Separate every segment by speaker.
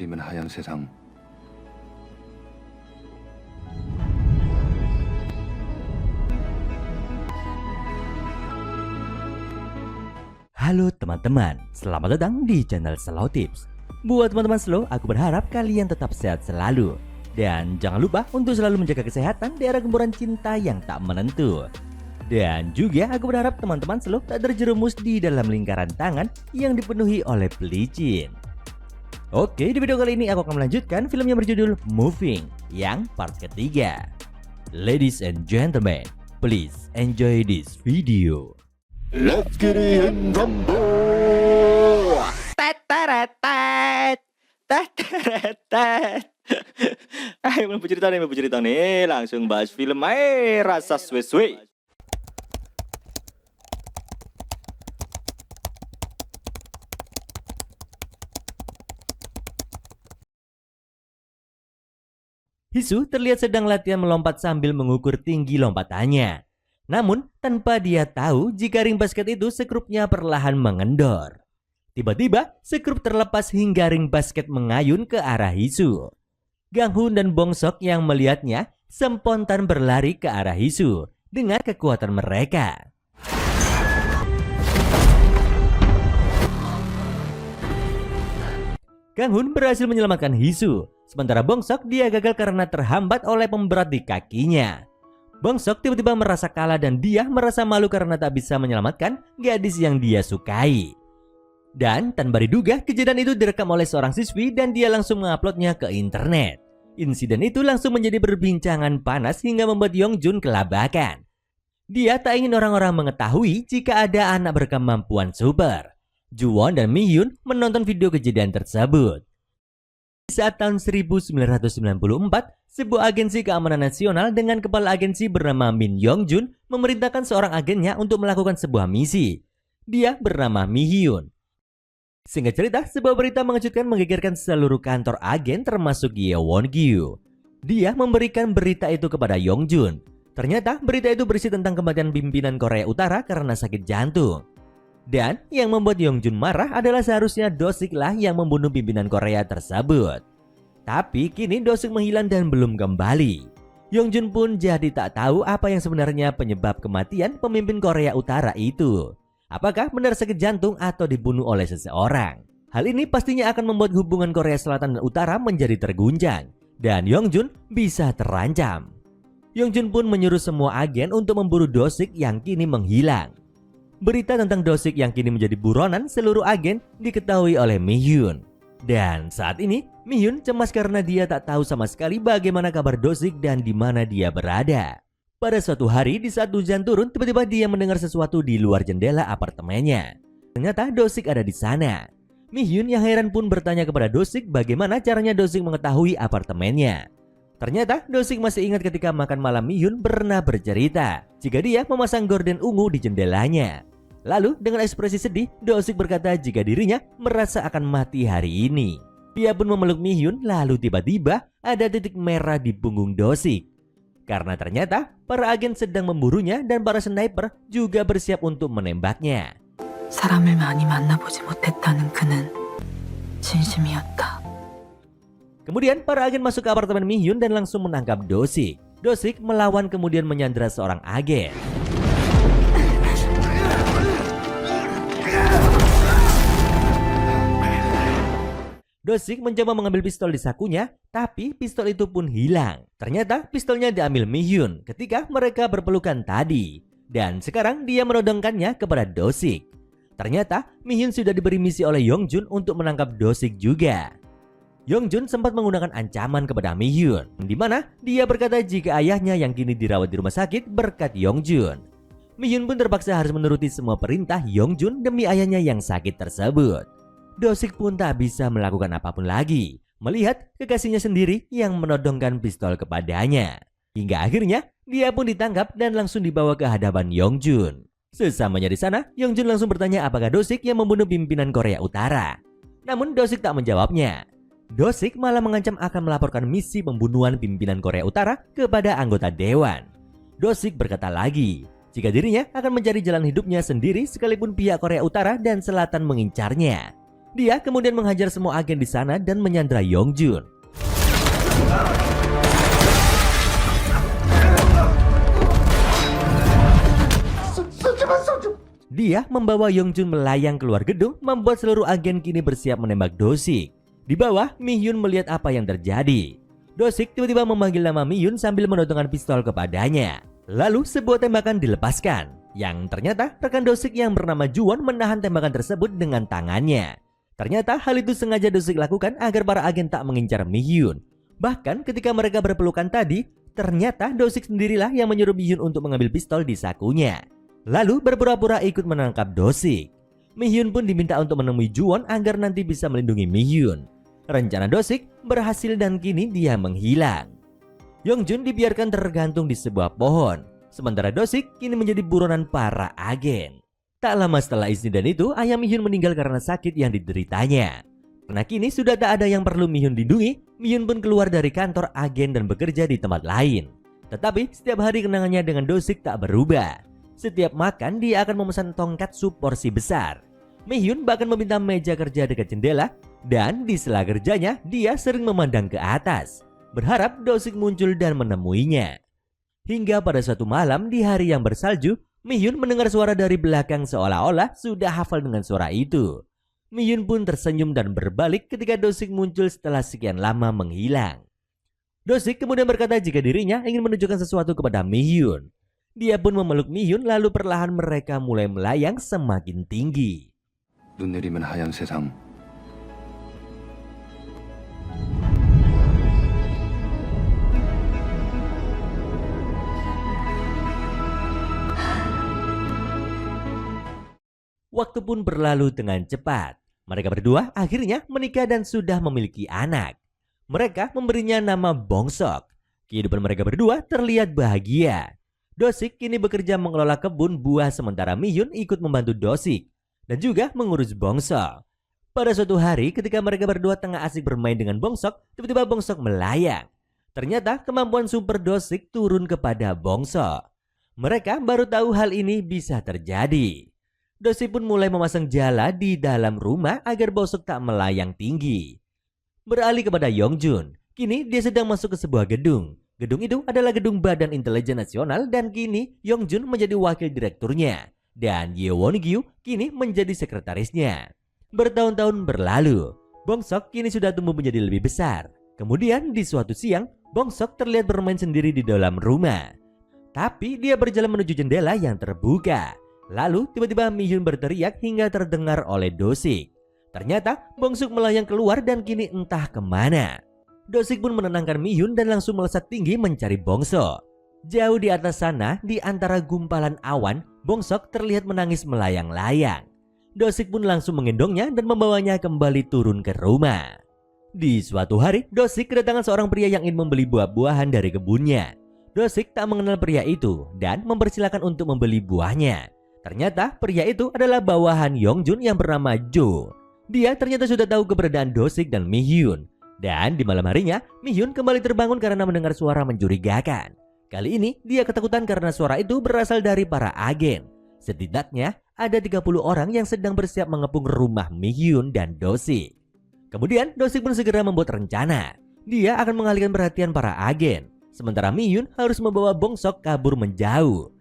Speaker 1: 내리면 하얀 세상.
Speaker 2: Halo teman-teman, selamat datang di channel Slow Tips. Buat teman-teman slow, aku berharap kalian tetap sehat selalu. Dan jangan lupa untuk selalu menjaga kesehatan di era gempuran cinta yang tak menentu. Dan juga aku berharap teman-teman slow tak terjerumus di dalam lingkaran tangan yang dipenuhi oleh pelicin. Oke, di video kali ini aku akan melanjutkan film yang berjudul Moving yang part ketiga. Ladies and gentlemen, please enjoy this video.
Speaker 1: Let's get in rumble.
Speaker 3: Ayo belum cerita nih, langsung bahas film rasa suwe-suwe.
Speaker 2: Hisu terlihat sedang latihan melompat sambil mengukur tinggi lompatannya. Namun, tanpa dia tahu jika ring basket itu sekrupnya perlahan mengendor. Tiba-tiba, sekrup terlepas hingga ring basket mengayun ke arah Hisu. Gang-hun dan Bong-sok yang melihatnya spontan berlari ke arah Hisu dengan kekuatan mereka. Gang-hun berhasil menyelamatkan Hisu, sementara Bong-sok dia gagal karena terhambat oleh pemberat di kakinya. Bong-sok tiba-tiba merasa kalah dan dia merasa malu karena tak bisa menyelamatkan gadis yang dia sukai. Dan tanpa diduga, kejadian itu direkam oleh seorang siswi dan dia langsung menguploadnya ke internet. Insiden itu langsung menjadi perbincangan panas hingga membuat Yongjun kelabakan. Dia tak ingin orang-orang mengetahui jika ada anak berkemampuan super. Juwon dan Mihyun menonton video kejadian tersebut. Saat tahun 1994, sebuah agensi keamanan nasional dengan kepala agensi bernama Min Yongjun memerintahkan seorang agennya untuk melakukan sebuah misi. Dia bernama Mihyun. Singkat cerita, sebuah berita mengejutkan menggegerkan seluruh kantor agen termasuk Yeowon-gyu. Dia memberikan berita itu kepada Yongjun. Ternyata berita itu berisi tentang kematian pimpinan Korea Utara karena sakit jantung. Dan yang membuat Yongjun marah adalah seharusnya Do-sik lah yang membunuh pimpinan Korea tersebut. Tapi kini Do-sik menghilang dan belum kembali. Yongjun pun jadi tak tahu apa yang sebenarnya penyebab kematian pemimpin Korea Utara itu. Apakah benar sakit jantung atau dibunuh oleh seseorang? Hal ini pastinya akan membuat hubungan Korea Selatan dan Utara menjadi terguncang. Dan Yongjun bisa terancam. Yongjun pun menyuruh semua agen untuk memburu Do-sik yang kini menghilang. Berita tentang Do-sik yang kini menjadi buronan seluruh agen diketahui oleh Mihyun. Dan saat ini, Mihyun cemas karena dia tak tahu sama sekali bagaimana kabar Do-sik dan di mana dia berada. Pada suatu hari di saat hujan turun, tiba-tiba dia mendengar sesuatu di luar jendela apartemennya. Ternyata Do-sik ada di sana. Mihyun yang heran pun bertanya kepada Do-sik bagaimana caranya Do-sik mengetahui apartemennya. Ternyata Do-sik masih ingat ketika makan malam Mihyun pernah bercerita jika dia memasang gorden ungu di jendelanya. Lalu dengan ekspresi sedih, Do-sik berkata jika dirinya merasa akan mati hari ini. Dia pun memeluk Mihyun, lalu tiba-tiba ada titik merah di punggung Do-sik. Karena ternyata para agen sedang memburunya dan para sniper juga bersiap untuk menembaknya.
Speaker 4: 사람을 많이 만나보지 못했다는 그는 진심이었다.
Speaker 2: Kemudian para agen masuk ke apartemen Mihyun dan langsung menangkap Do-sik. Do-sik melawan kemudian menyandera seorang agen. Do-sik mencoba mengambil pistol di sakunya, tapi pistol itu pun hilang. Ternyata pistolnya diambil Mihyun ketika mereka berpelukan tadi. Dan sekarang dia menodongkannya kepada Do-sik. Ternyata Mihyun sudah diberi misi oleh Yongjun untuk menangkap Do-sik juga. Yongjun sempat menggunakan ancaman kepada Mihyun, di mana dia berkata jika ayahnya yang kini dirawat di rumah sakit berkat Yongjun. Mihyun pun terpaksa harus menuruti semua perintah Yongjun demi ayahnya yang sakit tersebut. Do-sik pun tak bisa melakukan apapun lagi, melihat kekasihnya sendiri yang menodongkan pistol kepadanya. Hingga akhirnya dia pun ditangkap dan langsung dibawa ke hadapan Yongjun. Sesamanya di sana, Yongjun langsung bertanya apakah Do-sik yang membunuh pimpinan Korea Utara. Namun Do-sik tak menjawabnya. Do-sik malah mengancam akan melaporkan misi pembunuhan pimpinan Korea Utara kepada anggota dewan. Do-sik berkata lagi, jika dirinya akan mencari jalan hidupnya sendiri sekalipun pihak Korea Utara dan Selatan mengincarnya. Dia kemudian menghajar semua agen di sana dan menyandra Yongjun. Dia membawa Yongjun melayang keluar gedung, membuat seluruh agen kini bersiap menembak Do-sik. Di bawah, Mi-hyun melihat apa yang terjadi. Do-sik tiba-tiba memanggil nama Mi-hyun sambil menodongkan pistol kepadanya. Lalu sebuah tembakan dilepaskan, yang ternyata rekan Do-sik yang bernama Juwon menahan tembakan tersebut dengan tangannya. Ternyata hal itu sengaja Do-sik lakukan agar para agen tak mengincar Mi-hyun. Bahkan ketika mereka berpelukan tadi, ternyata Do-sik sendirilah yang menyuruh Mi-hyun untuk mengambil pistol di sakunya. Lalu berpura-pura ikut menangkap Do-sik. Mi-hyun pun diminta untuk menemui Juwon agar nanti bisa melindungi Mi-hyun. Rencana Do-sik berhasil dan kini dia menghilang. Yongjun dibiarkan tergantung di sebuah pohon, sementara Do-sik kini menjadi buronan para agen. Tak lama setelah insiden itu, ayah Mi-hyun meninggal karena sakit yang dideritanya. Karena kini sudah tak ada yang perlu Mi-hyun lindungi, Mi-hyun pun keluar dari kantor agen dan bekerja di tempat lain. Tetapi setiap hari kenangannya dengan Do-sik tak berubah. Setiap makan dia akan memesan tongkat sup porsi besar. Mi-hyun bahkan meminta meja kerja dekat jendela, dan di sela kerjanya dia sering memandang ke atas, berharap Do-sik muncul dan menemuinya. Hingga pada suatu malam di hari yang bersalju, Mi-hyun mendengar suara dari belakang seolah-olah sudah hafal dengan suara itu. Mi-hyun pun tersenyum dan berbalik ketika Do-sik muncul setelah sekian lama menghilang. Do-sik kemudian berkata jika dirinya ingin menunjukkan sesuatu kepada Mi-hyun. Dia pun memeluk Mi-hyun, lalu perlahan mereka mulai melayang semakin tinggi.
Speaker 1: 눈 내리면 하얀 세상.
Speaker 2: Waktu pun berlalu dengan cepat. Mereka berdua akhirnya menikah dan sudah memiliki anak. Mereka memberinya nama Bongsok. Kehidupan mereka berdua terlihat bahagia. Do-sik kini bekerja mengelola kebun buah sementara Mi-hyun ikut membantu Do-sik dan juga mengurus Bongsok. Pada suatu hari ketika mereka berdua tengah asik bermain dengan Bongsok, tiba-tiba Bongsok melayang. Ternyata kemampuan super Do-sik turun kepada Bongsok. Mereka baru tahu hal ini bisa terjadi. Do-sik pun mulai memasang jala di dalam rumah agar Bongsok tak melayang tinggi. Beralih kepada Yongjun, kini dia sedang masuk ke sebuah gedung. Gedung itu adalah gedung Badan Intelijen Nasional dan kini Yongjun menjadi wakil direkturnya dan Ye Won-gyu kini menjadi sekretarisnya. Bertahun-tahun berlalu, Bongsok kini sudah tumbuh menjadi lebih besar. Kemudian di suatu siang, Bongsok terlihat bermain sendiri di dalam rumah. Tapi dia berjalan menuju jendela yang terbuka. Lalu tiba-tiba Mi-hyun berteriak hingga terdengar oleh Do-sik. Ternyata Bongsok melayang keluar dan kini entah kemana. Do-sik pun menenangkan Mi-hyun dan langsung melesat tinggi mencari Bongsok. Jauh di atas sana, di antara gumpalan awan, Bongsok terlihat menangis melayang-layang. Do-sik pun langsung menggendongnya dan membawanya kembali turun ke rumah. Di suatu hari, Do-sik kedatangan seorang pria yang ingin membeli buah-buahan dari kebunnya. Do-sik tak mengenal pria itu dan mempersilahkan untuk membeli buahnya. Ternyata pria itu adalah bawahan Yongjun yang bernama Jo. Dia ternyata sudah tahu keberadaan Do-sik dan Mi-hyun. Dan di malam harinya, Mi-hyun kembali terbangun karena mendengar suara mencurigakan. Kali ini dia ketakutan karena suara itu berasal dari para agen. Setidaknya ada 30 orang yang sedang bersiap mengepung rumah Mi-hyun dan Do-sik. Kemudian Do-sik pun segera membuat rencana. Dia akan mengalihkan perhatian para agen. Sementara Mi-hyun harus membawa Bongsok kabur menjauh.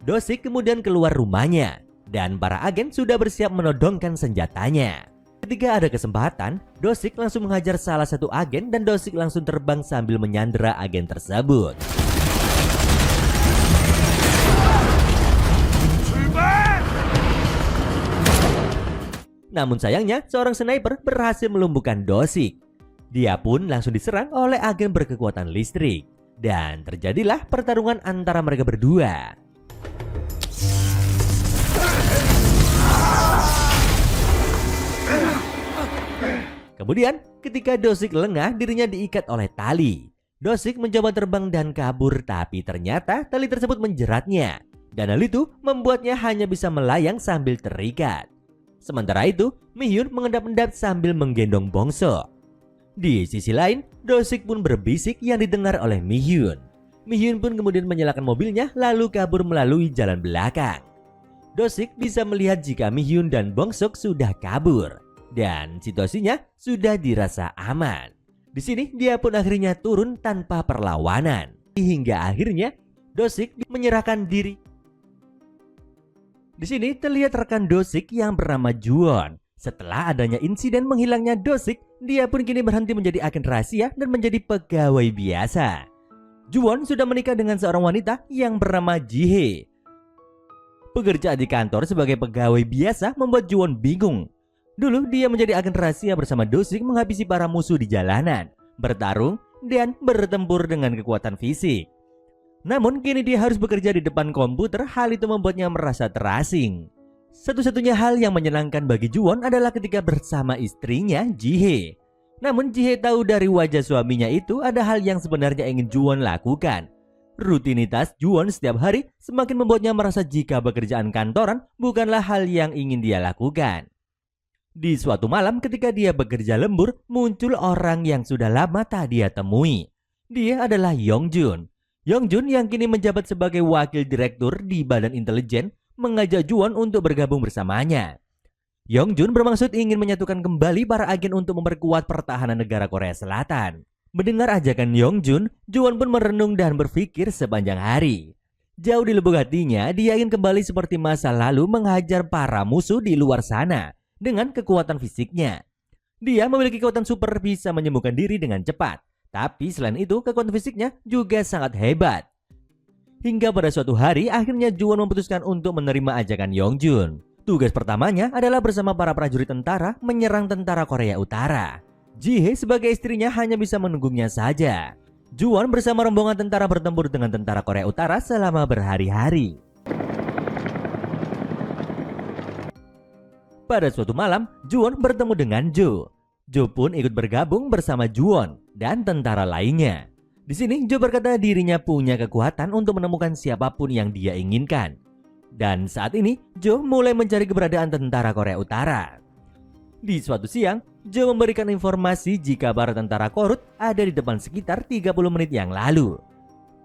Speaker 2: Do-sik kemudian keluar rumahnya. Dan para agen sudah bersiap menodongkan senjatanya. Ketika ada kesempatan, Do-sik langsung menghajar salah satu agen dan Do-sik langsung terbang sambil menyandera agen tersebut. Namun sayangnya, seorang sniper berhasil melumpuhkan Do-sik. Dia pun langsung diserang oleh agen berkekuatan listrik. Dan terjadilah pertarungan antara mereka berdua. Kemudian, ketika Do-sik lengah, dirinya diikat oleh tali. Do-sik mencoba terbang dan kabur, tapi ternyata tali tersebut menjeratnya. Dan hal itu membuatnya hanya bisa melayang sambil terikat. Sementara itu, Mi-hyun mengendap-endap sambil menggendong Bongsok. Di sisi lain, Do-sik pun berbisik yang didengar oleh Mi-hyun. Mi-hyun pun kemudian menyalakan mobilnya lalu kabur melalui jalan belakang. Do-sik bisa melihat jika Mi-hyun dan Bongsok sudah kabur. dan situasinya sudah dirasa aman. Di sini dia pun akhirnya turun tanpa perlawanan hingga akhirnya Do-sik menyerahkan diri. Di sini terlihat rekan Do-sik yang bernama Juwon. Setelah adanya insiden menghilangnya Do-sik, dia pun kini berhenti menjadi agen rahasia dan menjadi pegawai biasa. Juwon sudah menikah dengan seorang wanita yang bernama Ji-hye. Pekerjaan di kantor sebagai pegawai biasa membuat Juwon bingung. Dulu dia menjadi agen rahasia bersama Do-sik menghabisi para musuh di jalanan, bertarung, dan bertempur dengan kekuatan fisik. Namun kini dia harus bekerja di depan komputer, hal itu membuatnya merasa terasing. Satu-satunya hal yang menyenangkan bagi Juwon adalah ketika bersama istrinya Ji-hye. Namun Ji-hye tahu dari wajah suaminya itu ada hal yang sebenarnya ingin Juwon lakukan. Rutinitas Juwon setiap hari semakin membuatnya merasa jika pekerjaan kantoran bukanlah hal yang ingin dia lakukan. Di suatu malam ketika dia bekerja lembur, muncul orang yang sudah lama tak dia temui. Dia adalah Yongjun. Yongjun yang kini menjabat sebagai wakil direktur di Badan Intelijen mengajak Juwon untuk bergabung bersamanya. Yongjun bermaksud ingin menyatukan kembali para agen untuk memperkuat pertahanan negara Korea Selatan. Mendengar ajakan Yongjun, Juwon pun merenung dan berpikir sepanjang hari. Jauh di lubuk hatinya, dia ingin kembali seperti masa lalu menghajar para musuh di luar sana dengan kekuatan fisiknya. Dia memiliki kekuatan super bisa menyembuhkan diri dengan cepat. Tapi selain itu, kekuatan fisiknya juga sangat hebat. Hingga pada suatu hari, akhirnya Juwon memutuskan untuk menerima ajakan Yongjun. Tugas pertamanya adalah bersama para prajurit tentara menyerang tentara Korea Utara. Ji-hye sebagai istrinya hanya bisa menunggungnya saja. Juwon bersama rombongan tentara bertempur dengan tentara Korea Utara selama berhari-hari. Pada suatu malam, Juwon bertemu dengan Jo. Jo pun ikut bergabung bersama Juwon dan tentara lainnya. Di sini Jo berkata dirinya punya kekuatan untuk menemukan siapapun yang dia inginkan. Dan saat ini Jo mulai mencari keberadaan tentara Korea Utara. Di suatu siang, Jo memberikan informasi jika para tentara Korut ada di depan sekitar 30 menit yang lalu.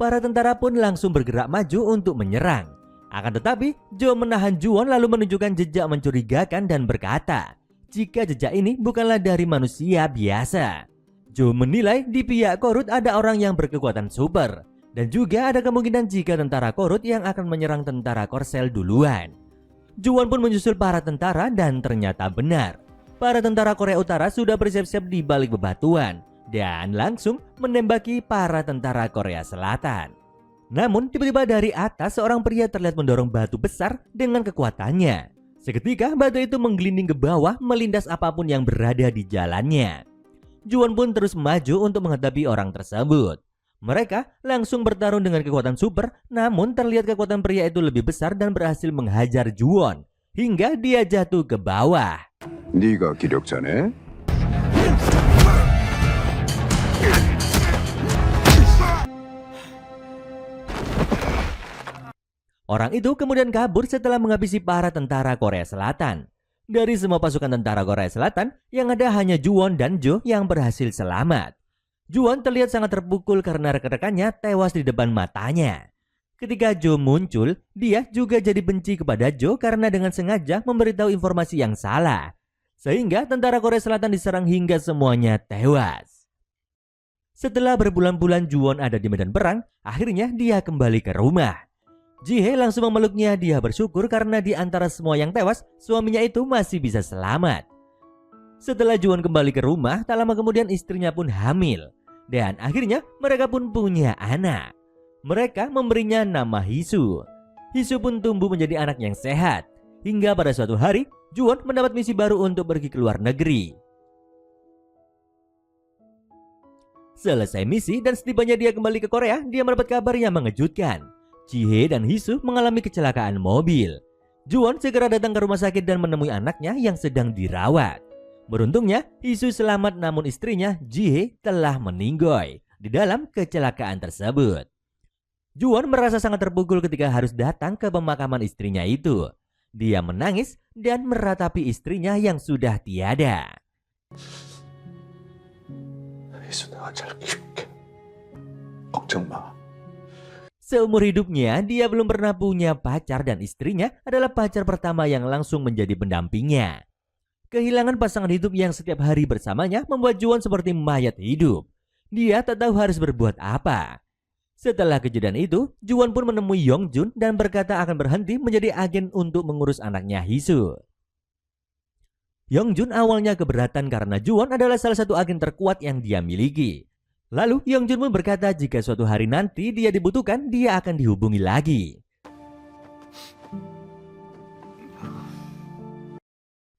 Speaker 2: Para tentara pun langsung bergerak maju untuk menyerang. Akan tetapi, Jo menahan Juwon lalu menunjukkan jejak mencurigakan dan berkata, jika jejak ini bukanlah dari manusia biasa. Jo menilai di pihak Korut ada orang yang berkekuatan super. Dan juga ada kemungkinan jika tentara Korut yang akan menyerang tentara Korsel duluan. Juwon pun menyusul para tentara dan ternyata benar. Para tentara Korea Utara sudah bersiap-siap di balik bebatuan dan langsung menembaki para tentara Korea Selatan. Namun tiba-tiba dari atas seorang pria terlihat mendorong batu besar dengan kekuatannya. Seketika batu itu menggelinding ke bawah melindas apapun yang berada di jalannya. Juwon pun terus maju untuk menghadapi orang tersebut. Mereka langsung bertarung dengan kekuatan super, namun terlihat kekuatan pria itu lebih besar dan berhasil menghajar Juwon hingga dia jatuh ke bawah.
Speaker 1: 네가 기력자네?
Speaker 2: Orang itu kemudian kabur setelah menghabisi para tentara Korea Selatan. Dari semua pasukan tentara Korea Selatan, yang ada hanya Juwon dan Jo yang berhasil selamat. Juwon terlihat sangat terpukul karena rekan-rekannya tewas di depan matanya. Ketika Jo muncul, dia juga jadi benci kepada Jo karena dengan sengaja memberitahu informasi yang salah. Sehingga tentara Korea Selatan diserang hingga semuanya tewas. Setelah berbulan-bulan Juwon ada di medan perang, akhirnya dia kembali ke rumah. Ji-hye langsung memeluknya. Dia bersyukur karena di antara semua yang tewas, suaminya itu masih bisa selamat. Setelah Juwon kembali ke rumah, tak lama kemudian istrinya pun hamil. Dan akhirnya mereka pun punya anak. Mereka memberinya nama Hisu. Hisu pun tumbuh menjadi anak yang sehat. Hingga pada suatu hari, Juwon mendapat misi baru untuk pergi ke luar negeri. Selesai misi dan setibanya dia kembali ke Korea, dia mendapat kabar yang mengejutkan. Ji-hye dan Hisu mengalami kecelakaan mobil. Juwon segera datang ke rumah sakit dan menemui anaknya yang sedang dirawat. Beruntungnya, Hisu selamat namun istrinya, Ji-hye, telah meninggoy di dalam kecelakaan tersebut. Juwon merasa sangat terpukul ketika harus datang ke pemakaman istrinya itu. Dia menangis dan meratapi istrinya yang sudah tiada.
Speaker 1: 희수 내가 잘 키울게. 걱정 마.
Speaker 2: Seumur hidupnya, dia belum pernah punya pacar dan istrinya adalah pacar pertama yang langsung menjadi pendampingnya. Kehilangan pasangan hidup yang setiap hari bersamanya membuat Juwon seperti mayat hidup. Dia tak tahu harus berbuat apa. Setelah kejadian itu, Juwon pun menemui Yongjun dan berkata akan berhenti menjadi agen untuk mengurus anaknya Hisu. Yongjun awalnya keberatan karena Juwon adalah salah satu agen terkuat yang dia miliki. Lalu Yongjun pun berkata jika suatu hari nanti dia dibutuhkan, dia akan dihubungi lagi.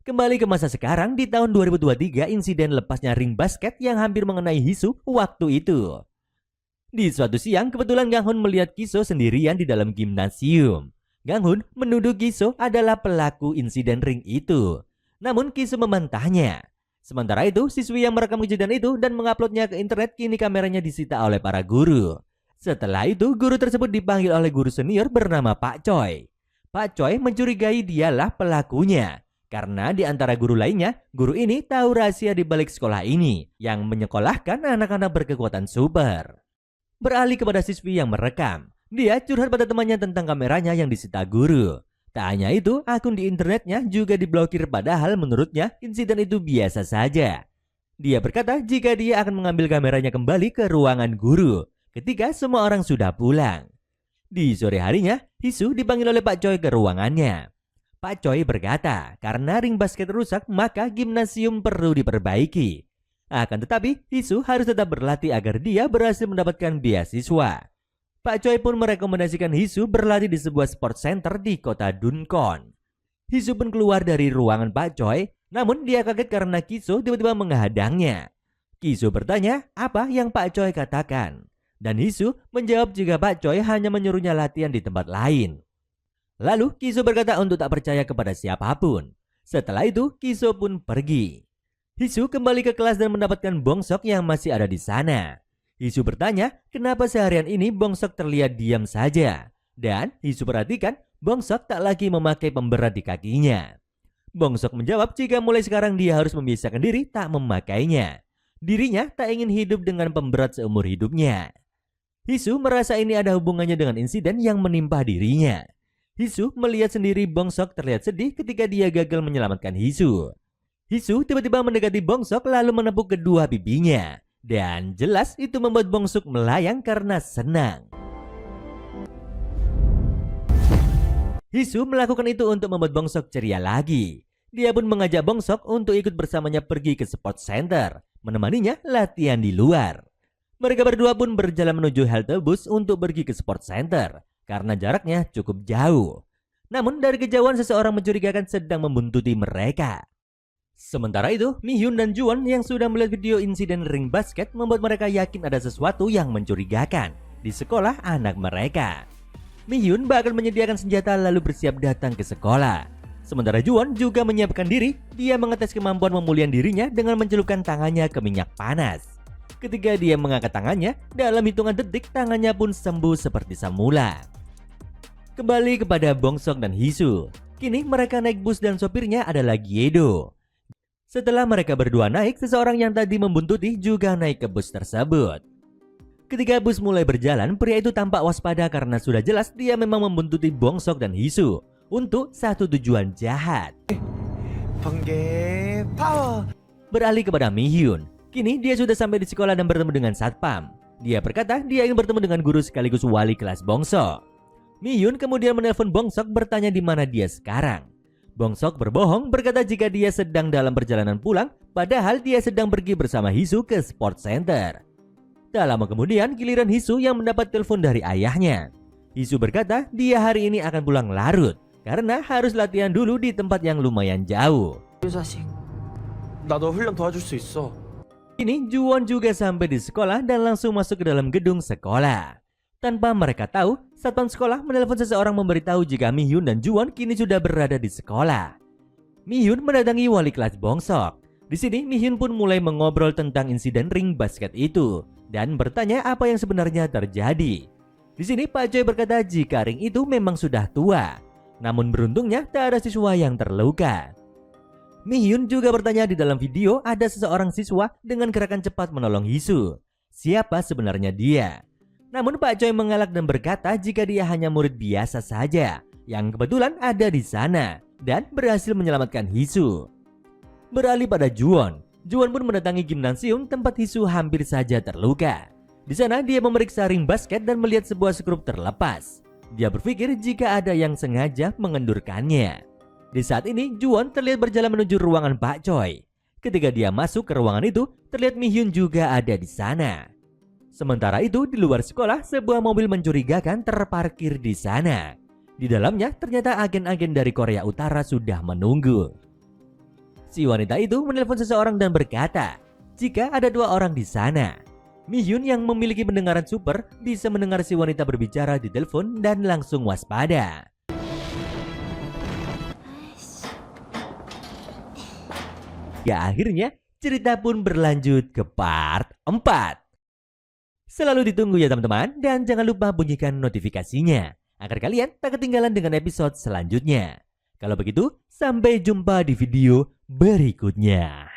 Speaker 2: Kembali ke masa sekarang, di tahun 2023 insiden lepasnya ring basket yang hampir mengenai Hisu waktu itu. Di suatu siang, kebetulan Ganghun melihat Kiso sendirian di dalam gimnasium. Ganghun menuduh Kiso adalah pelaku insiden ring itu. Namun Kiso membantahnya. Sementara itu, siswi yang merekam kejadian itu dan menguploadnya ke internet kini kameranya disita oleh para guru. Setelah itu, guru tersebut dipanggil oleh guru senior bernama Pak Choi. Pak Choi mencurigai dialah pelakunya. Karena di antara guru lainnya, guru ini tahu rahasia di balik sekolah ini yang menyekolahkan anak-anak berkekuatan super. Beralih kepada siswi yang merekam, dia curhat pada temannya tentang kameranya yang disita guru. Tak hanya itu, akun di internetnya juga diblokir padahal menurutnya insiden itu biasa saja. Dia berkata jika dia akan mengambil kameranya kembali ke ruangan guru ketika semua orang sudah pulang. Di sore harinya, Hisu dipanggil oleh Pak Choi ke ruangannya. Pak Choi berkata, karena ring basket rusak maka gimnasium perlu diperbaiki. Akan tetapi, Hisu harus tetap berlatih agar dia berhasil mendapatkan beasiswa. Pak Choi pun merekomendasikan Hisu berlatih di sebuah sport center di kota Dunkon. Hisu pun keluar dari ruangan Pak Choi, namun dia kaget karena Kiso tiba-tiba menghadangnya. Kiso bertanya apa yang Pak Choi katakan. Dan Hisu menjawab jika Pak Choi hanya menyuruhnya latihan di tempat lain. Lalu Kiso berkata untuk tak percaya kepada siapapun. Setelah itu Kiso pun pergi. Hisu kembali ke kelas dan mendapatkan Bongsok yang masih ada di sana. Hisu bertanya kenapa seharian ini Bongsok terlihat diam saja. Dan Hisu perhatikan Bongsok tak lagi memakai pemberat di kakinya. Bongsok menjawab jika mulai sekarang dia harus membiasakan diri tak memakainya. Dirinya tak ingin hidup dengan pemberat seumur hidupnya. Hisu merasa ini ada hubungannya dengan insiden yang menimpa dirinya. Hisu melihat sendiri Bongsok terlihat sedih ketika dia gagal menyelamatkan Hisu. Hisu tiba-tiba mendekati Bongsok lalu menepuk kedua pipinya. Dan jelas itu membuat Bongsok melayang karena senang. Hisu melakukan itu untuk membuat Bongsok ceria lagi. Dia pun mengajak Bongsok untuk ikut bersamanya pergi ke sport center, menemaninya latihan di luar. Mereka berdua pun berjalan menuju halte bus untuk pergi ke sport center. Karena jaraknya cukup jauh. Namun dari kejauhan seseorang mencurigakan sedang membuntuti mereka. Sementara itu, Mihyun dan Juwon yang sudah melihat video insiden ring basket membuat mereka yakin ada sesuatu yang mencurigakan di sekolah anak mereka. Mihyun bahkan menyediakan senjata lalu bersiap datang ke sekolah. Sementara Juwon juga menyiapkan diri, dia mengetes kemampuan pemulihan dirinya dengan mencelupkan tangannya ke minyak panas. Ketika dia mengangkat tangannya, dalam hitungan detik tangannya pun sembuh seperti semula. Kembali kepada Bongsok dan Hisu. Kini mereka naik bus dan sopirnya adalah Gyedo. Setelah mereka berdua naik, seseorang yang tadi membuntuti juga naik ke bus tersebut. Ketika bus mulai berjalan, pria itu tampak waspada karena sudah jelas dia memang membuntuti Bongsok dan Hisu untuk satu tujuan jahat. Beralih kepada Mihyun. Kini dia sudah sampai di sekolah dan bertemu dengan satpam. Dia berkata dia ingin bertemu dengan guru sekaligus wali kelas Bongsok. Mihyun kemudian menelpon Bongsok bertanya di mana dia sekarang. Bongsok berbohong berkata jika dia sedang dalam perjalanan pulang, padahal dia sedang pergi bersama Hisu ke sport center. Tak lama kemudian giliran Hisu yang mendapat telepon dari ayahnya. Hisu berkata dia hari ini akan pulang larut karena harus latihan dulu di tempat yang lumayan jauh.
Speaker 5: 나도 훈련 도와줄 수 있어.
Speaker 2: Kini Juwon juga sampai di sekolah dan langsung masuk ke dalam gedung sekolah. Tanpa mereka tahu, satpam sekolah menelpon seseorang memberitahu jika Mihyun dan Juwon kini sudah berada di sekolah. Mihyun mendatangi wali kelas Bongsok. Di sini Mihyun pun mulai mengobrol tentang insiden ring basket itu dan bertanya apa yang sebenarnya terjadi. Di sini Pak Choi berkata jika ring itu memang sudah tua, namun beruntungnya tak ada siswa yang terluka. Mihyun juga bertanya di dalam video ada seseorang siswa dengan gerakan cepat menolong Hisu. Siapa sebenarnya dia? Namun Pak Choi mengelak dan berkata jika dia hanya murid biasa saja yang kebetulan ada di sana dan berhasil menyelamatkan Hisu. beralih pada Juwon. Juwon pun mendatangi gimnasium tempat Hisu hampir saja terluka. Di sana dia memeriksa ring basket dan melihat sebuah skrup terlepas. Dia berpikir jika ada yang sengaja mengendurkannya. Di saat ini Juwon terlihat berjalan menuju ruangan Pak Choi. Ketika dia masuk ke ruangan itu, terlihat Mi-hyun juga ada di sana. Sementara itu di luar sekolah, sebuah mobil mencurigakan terparkir di sana. Di dalamnya ternyata agen-agen dari Korea Utara sudah menunggu. Si wanita itu menelpon seseorang dan berkata, jika ada 2 orang di sana. Mi-hyun yang memiliki pendengaran super bisa mendengar si wanita berbicara di telepon dan langsung waspada. Ya akhirnya cerita pun berlanjut ke part 4. Selalu ditunggu ya teman-teman, dan jangan lupa bunyikan notifikasinya agar kalian tak ketinggalan dengan episode selanjutnya. Kalau begitu, sampai jumpa di video berikutnya.